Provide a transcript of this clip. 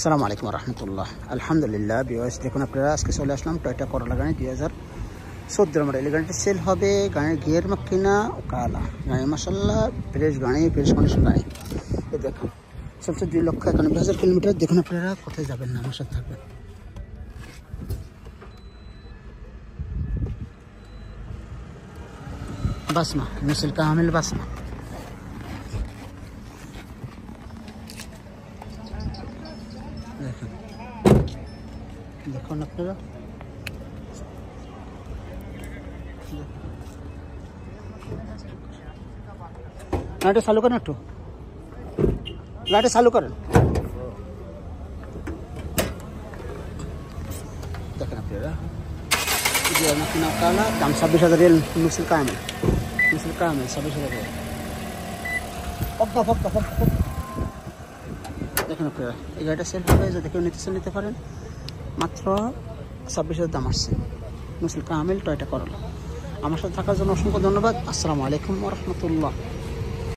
আসসালামু আলাইকুম রহমতুল্লাহ। আলহামদুলিল্লাহ বিওয়াস, দেখুন আপনারা আজকে চলে আসলাম টয়োটা করোলা গাড়ি 2014 মডেল। এই গাড়িটা সেল হবে। গাড়ির গিয়ার মাকিনা ও কালা গাড়ি, মাসাল্লাহ ফ্রেশ গাড়ি, ফ্রেশ কন্ডিশন গাড়ি। এই দেখুন চলছে 2,91,000 কিলোমিটার। দেখুন আপনারা কোথায় যাবেন না, আমার সাথে থাকবেন। বাসমা মিছিল কামিল বাসমা। দেখুন দেখুন আপনারা গাড়িটা চালু করেন, একটু গাড়িটা চালু করেন। দেখেন আপনারা কালা, দাম 26,000 রিয়াল। মিছিল কামিল 26,000 রিয়াল। দেখুন আপনারা এই গাড়িটা সেল হবে, যদি কেউ নিতে পারেন। মাত্র 26,000 দাম আসছে। মিছিল কামিল টয়োটা করোলা। আমার সাথে থাকার জন্য অসংখ্য ধন্যবাদ। আসসালামু আলাইকুম ওয়া রাহমাতুল্লাহ।